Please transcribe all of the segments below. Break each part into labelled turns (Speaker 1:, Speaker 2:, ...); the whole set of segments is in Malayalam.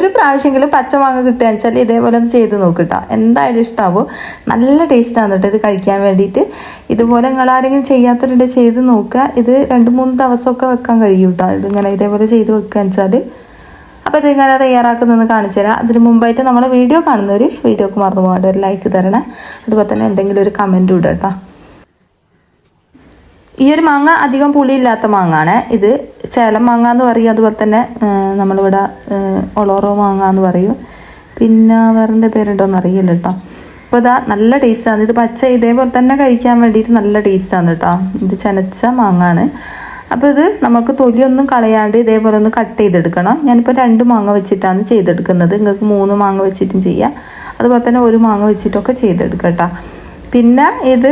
Speaker 1: ഒരു പ്രാവശ്യമെങ്കിലും പച്ചമാങ്ങ കിട്ടുകയെന്ന് വെച്ചാൽ ഇതേപോലെ ഒന്ന് ചെയ്ത് നോക്കിട്ടോ, എന്തായാലും ഇഷ്ടമാവും. നല്ല ടേസ്റ്റാണ് കേട്ടോ ഇത് കഴിക്കാൻ വേണ്ടിയിട്ട്. ഇതുപോലെ നിങ്ങളാരെങ്കിലും ചെയ്യാത്തവരുടെ ചെയ്ത് നോക്കുക. ഇത് 2-3 ദിവസമൊക്കെ വെക്കാൻ കഴിയും കേട്ടോ, ഇതിങ്ങനെ ഇതേപോലെ ചെയ്ത് വെക്കുകയെന്ന് വെച്ചാൽ. അപ്പോൾ ഇതിങ്ങനെ തയ്യാറാക്കുന്നതെന്ന് കാണിച്ചു തരാം. അതിന് മുമ്പായിട്ട് നമ്മളെ വീഡിയോ കാണുന്നവർ വീഡിയോക്ക് മറന്നു പോകാണ്ട് ഒരു ലൈക്ക് തരണേ. അതുപോലെ തന്നെ എന്തെങ്കിലും ഒരു കമൻറ്റും ഇടുക കേട്ടോ. ഈ ഒരു മാങ്ങ അധികം പുളിയില്ലാത്ത മാങ്ങാണ്. ഇത് ചേലം മാങ്ങ എന്ന് പറയും, അതുപോലെ തന്നെ നമ്മളിവിടെ ഒളോറോ മാങ്ങ എന്ന് പറയും. പിന്നെ വേറെന്താ പേരുണ്ടോയെന്ന് അറിയില്ല കേട്ടോ. അപ്പോൾ ഇതാ നല്ല ടേസ്റ്റാണ്. ഇത് പച്ച ഇതേപോലെ തന്നെ കഴിക്കാൻ വേണ്ടിയിട്ട് നല്ല ടേസ്റ്റാണ് കേട്ടോ. ഇത് ചനച്ച മാങ്ങാണ്. അപ്പോൾ ഇത് നമുക്ക് തൊലിയൊന്നും കളയാണ്ട് ഇതേപോലെ ഒന്ന് കട്ട് ചെയ്തെടുക്കണം. ഞാനിപ്പോൾ 2 മാങ്ങ വെച്ചിട്ടാണ് ചെയ്തെടുക്കുന്നത്. നിങ്ങൾക്ക് 3 മാങ്ങ വെച്ചിട്ടും ചെയ്യാം, അതുപോലെ തന്നെ 1 മാങ്ങ വെച്ചിട്ടൊക്കെ ചെയ്തെടുക്കാം കേട്ടോ. പിന്നെ ഇത്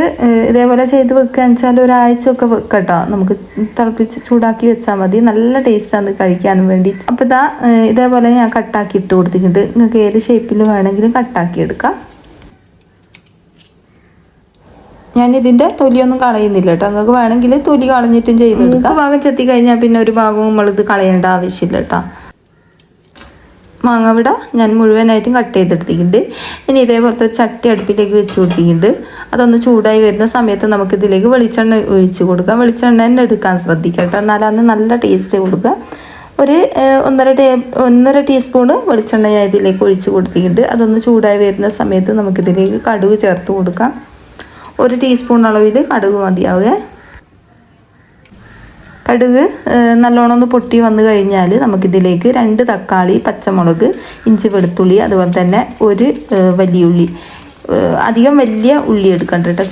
Speaker 1: ഇതേപോലെ ചെയ്ത് വെക്കുകയെന്ന് വെച്ചാൽ ഒരാഴ്ചയൊക്കെ വെക്കട്ടോ. നമുക്ക് തിളപ്പിച്ച് ചൂടാക്കി വെച്ചാൽ മതി. നല്ല ടേസ്റ്റാണ് കഴിക്കാനും വേണ്ടി. അപ്പോൾ ഇതാ ഇതേപോലെ ഞാൻ കട്ടാക്കി ഇട്ട് കൊടുത്തിട്ടുണ്ട്. നിങ്ങൾക്ക് ഏത് ഷേപ്പിൽ വേണമെങ്കിലും കട്ടാക്കി എടുക്കാം. ഞാൻ ഇതിൻ്റെ തൊലിയൊന്നും കളയുന്നില്ല കേട്ടോ. നിങ്ങൾക്ക് വേണമെങ്കിൽ തൊലി കളഞ്ഞിട്ടും ചെയ്തെടുക്കാം. ഭാഗം ചെത്തി കഴിഞ്ഞാൽ പിന്നെ ഒരു ഭാഗവും നമ്മളിത് കളയേണ്ട ആവശ്യമില്ല കേട്ടോ. മാങ്ങ വിട ഞാൻ മുഴുവനായിട്ടും കട്ട് ചെയ്തെടുത്തിട്ടുണ്ട്. ഇനി ഇതേപോലത്തെ ചട്ടി അടുപ്പിലേക്ക് വെച്ച് കൊടുത്തിട്ടുണ്ട്. അതൊന്ന് ചൂടായി വരുന്ന സമയത്ത് നമുക്കിതിലേക്ക് വെളിച്ചെണ്ണ ഒഴിച്ച് കൊടുക്കാം. വെളിച്ചെണ്ണ തന്നെ എടുക്കാൻ ശ്രദ്ധിക്കാം കേട്ടോ, എന്നാലാണ് നല്ല ടേസ്റ്റ് കൊടുക്കുക. ഒരു 1.5 ടീസ്പൂണ് വെളിച്ചെണ്ണ ഞാൻ ഇതിലേക്ക് ഒഴിച്ച് കൊടുത്തിട്ടുണ്ട്. അതൊന്ന് ചൂടായി വരുന്ന സമയത്ത് നമുക്കിതിലേക്ക് കടുക് ചേർത്ത് കൊടുക്കാം. 1 ടീസ്പൂൺ അളവിൽ കടുക് മതിയാവുക. കടുക് നല്ലോണം ഒന്ന് പൊട്ടി വന്നു കഴിഞ്ഞാൽ നമുക്കിതിലേക്ക് 2 തക്കാളി, പച്ചമുളക്, ഇഞ്ചി, വെളുത്തുള്ളി, അതുപോലെ തന്നെ 1 വലിയ ഉള്ളി. അധികം വലിയ ഉള്ളി എടുക്കണ്ട കേട്ടോ,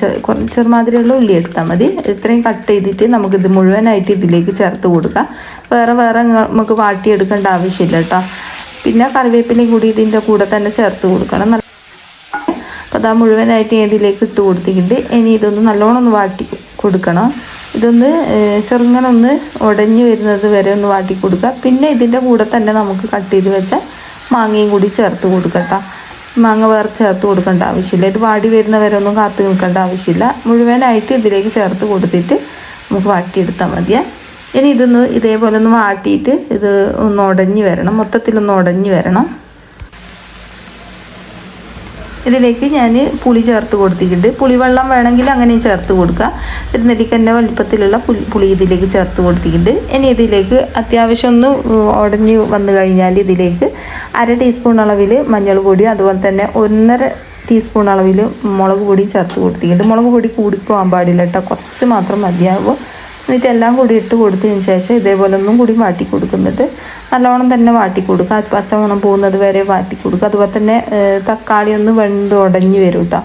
Speaker 1: ചെറുമാതിരിയുള്ള ഉള്ളി എടുത്താൽ മതി. ഇത്രയും കട്ട് ചെയ്തിട്ട് നമുക്കിത് മുഴുവനായിട്ട് ഇതിലേക്ക് ചേർത്ത് കൊടുക്കാം. വേറെ നമുക്ക് വാട്ടിയെടുക്കേണ്ട ആവശ്യമില്ല കേട്ടോ. പിന്നെ കറിവേപ്പിലയും കൂടി ഇതിൻ്റെ കൂടെ തന്നെ ചേർത്ത് കൊടുക്കണം. അപ്പോൾ അതാ മുഴുവനായിട്ട് ഇതിലേക്ക് ഇട്ട് കൊടുത്തിട്ടുണ്ട്. ഇനി ഇതൊന്ന് നല്ലോണം ഒന്ന് വാട്ടി കൊടുക്കണം. ഇതൊന്ന് ചെറുങ്ങനെ ഒന്ന് ഉടഞ്ഞു വരുന്നത് വരെ ഒന്ന് വാട്ടി കൊടുക്കുക. പിന്നെ ഇതിൻ്റെ കൂടെ തന്നെ നമുക്ക് കട്ട് ചെയ്ത് വെച്ച മാങ്ങയും കൂടി ചേർത്ത് കൊടുക്കട്ടോ. മാങ്ങ വേറെ ചേർത്ത് കൊടുക്കേണ്ട ആവശ്യമില്ല. ഇത് വാടി വരുന്നവരെ ഒന്നും കാത്തു നിൽക്കേണ്ട ആവശ്യമില്ല. മുഴുവനായിട്ട് ഇതിലേക്ക് ചേർത്ത് കൊടുത്തിട്ട് നമുക്ക് വാട്ടിയെടുത്താൽ മതിയേ. ഇനി ഇതൊന്ന് ഇതേപോലെ ഒന്ന് വാട്ടിയിട്ട് ഇത് ഒന്ന് ഉടഞ്ഞു വരണം, മൊത്തത്തിലൊന്ന് ഉടഞ്ഞു വരണം. ഇതിലേക്ക് ഞാൻ പുളി ചേർത്ത് കൊടുത്തിട്ടുണ്ട്. പുളിവെള്ളം വേണമെങ്കിൽ അങ്ങനെയും ചേർത്ത് കൊടുക്കുക. ഒരു നെല്ലിക്കൻ്റെ വലിപ്പത്തിലുള്ള പുളി ഇതിലേക്ക് ചേർത്ത് കൊടുത്തിട്ടുണ്ട്. ഇനി ഇതിലേക്ക് അത്യാവശ്യം ഒന്ന് ഉടഞ്ഞ് വന്നു കഴിഞ്ഞാൽ ഇതിലേക്ക് 1/2 ടീസ്പൂൺ അളവിൽ മഞ്ഞൾ പൊടി, അതുപോലെ തന്നെ 1.5 ടീസ്പൂൺ അളവിൽ മുളക് പൊടി ചേർത്ത് കൊടുത്തിട്ടുണ്ട്. മുളക് പൊടി കൂടിപ്പോകാൻ പാടില്ല കേട്ടോ, കുറച്ച് മാത്രം മതിയാകും. എന്നിട്ട് എല്ലാം കൂടി ഇട്ട് കൊടുത്തതിന് ശേഷം ഇതേപോലെ ഒന്നും കൂടി വാട്ടി കൊടുക്കുന്നുണ്ട്. നല്ലോണം തന്നെ വാട്ടി കൊടുക്കുക, പച്ചമണം പോകുന്നത് വരെ വാട്ടി കൊടുക്കുക. അതുപോലെ തന്നെ തക്കാളി ഒന്ന് വെന്ത് ഉടഞ്ഞ് വരും കേട്ടോ.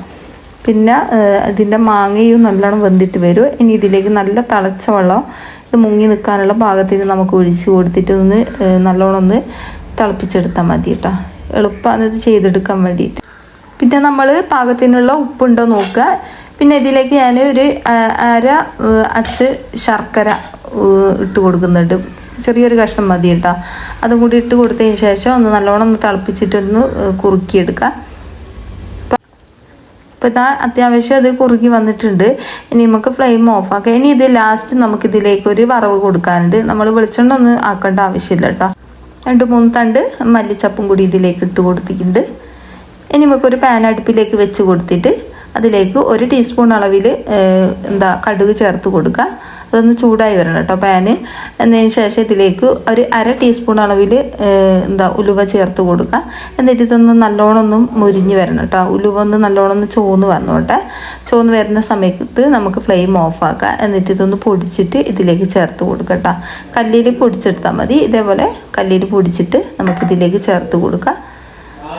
Speaker 1: പിന്നെ ഇതിൻ്റെ മാങ്ങയും നല്ലോണം വെന്തിട്ട് വരും. ഇനി ഇതിലേക്ക് നല്ല തിളച്ച വെള്ളം ഇത് മുങ്ങി നിൽക്കാനുള്ള പാകത്തിന് നമുക്ക് ഒഴിച്ച് കൊടുത്തിട്ട് ഒന്ന് നല്ലോണം ഒന്ന് തിളപ്പിച്ചെടുത്താൽ മതി കേട്ടോ. എളുപ്പമാണ് ഇത് ചെയ്തെടുക്കാൻ വേണ്ടിയിട്ട്. പിന്നെ നമ്മൾ പാകത്തിനുള്ള ഉപ്പുണ്ടോ നോക്കുക. പിന്നെ ഇതിലേക്ക് ഞാൻ ഒരു 1/2 അച്ച് ശർക്കര ഇട്ട് കൊടുക്കുന്നുണ്ട്. ചെറിയൊരു കഷ്ണം മതി കേട്ടോ. അതും കൂടി ഇട്ട് കൊടുത്തതിന് ശേഷം ഒന്ന് നല്ലോണം ഒന്ന് തിളപ്പിച്ചിട്ടൊന്ന് കുറുക്കിയെടുക്കുക. അപ്പോൾ ഇതാ അത്യാവശ്യം അത് കുറുക്കി വന്നിട്ടുണ്ട്. ഇനി നമുക്ക് ഫ്ലെയിം ഓഫാക്കാം. ഇനി ഇത് ലാസ്റ്റ് നമുക്കിതിലേക്ക് ഒരു വറവ് കൊടുക്കാനുണ്ട്. നമ്മൾ വെളിച്ചെണ്ണ ഒന്നും ആക്കേണ്ട ആവശ്യമില്ല കേട്ടോ. 2-3 തണ്ട് മല്ലിച്ചപ്പും കൂടി ഇതിലേക്ക് ഇട്ട് കൊടുത്തിട്ടുണ്ട്. ഇനി നമുക്കൊരു പാൻ അടുപ്പിലേക്ക് വെച്ച് കൊടുത്തിട്ട് അതിലേക്ക് 1 ടീസ്പൂൺ അളവിൽ കടുക് ചേർത്ത് കൊടുക്കുക. അതൊന്ന് ചൂടായി വരണം കേട്ടോ പാന്. എന്നതിന് ശേഷം ഇതിലേക്ക് ഒരു 1/2 ടീസ്പൂൺ അളവിൽ ഉലുവ ചേർത്ത് കൊടുക്കുക. എന്നിട്ട് ഇതൊന്ന് നല്ലോണം ഒന്ന് മുരിഞ്ഞ് വരണം കേട്ടോ. ഉലുവ ഒന്ന് നല്ലോണം ഒന്ന് ചോന്ന് വന്നോട്ടെ. ചോന്ന് വരുന്ന സമയത്ത് നമുക്ക് ഫ്ലെയിം ഓഫാക്കുക. എന്നിട്ട് ഇതൊന്ന് പൊടിച്ചിട്ട് ഇതിലേക്ക് ചേർത്ത് കൊടുക്കുക കേട്ടോ. കല്ലിൽ പൊടിച്ചെടുത്താൽ മതി. ഇതേപോലെ കല്ലിൽ പൊടിച്ചിട്ട് നമുക്കിതിലേക്ക് ചേർത്ത് കൊടുക്കുക.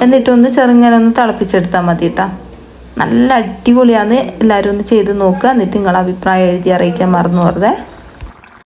Speaker 1: എന്നിട്ടൊന്ന് ചെറുങ്ങനെ ഒന്ന് തിളപ്പിച്ചെടുത്താൽ മതി കേട്ടോ. നല്ല അടിപൊളിയാണ്. എല്ലാവരും ഒന്ന് ചെയ്ത് നോക്കുക. എന്നിട്ട് നിങ്ങളുടെ അഭിപ്രായം എഴുതി അറിയിക്കാൻ മറന്നു പോകരുതേ.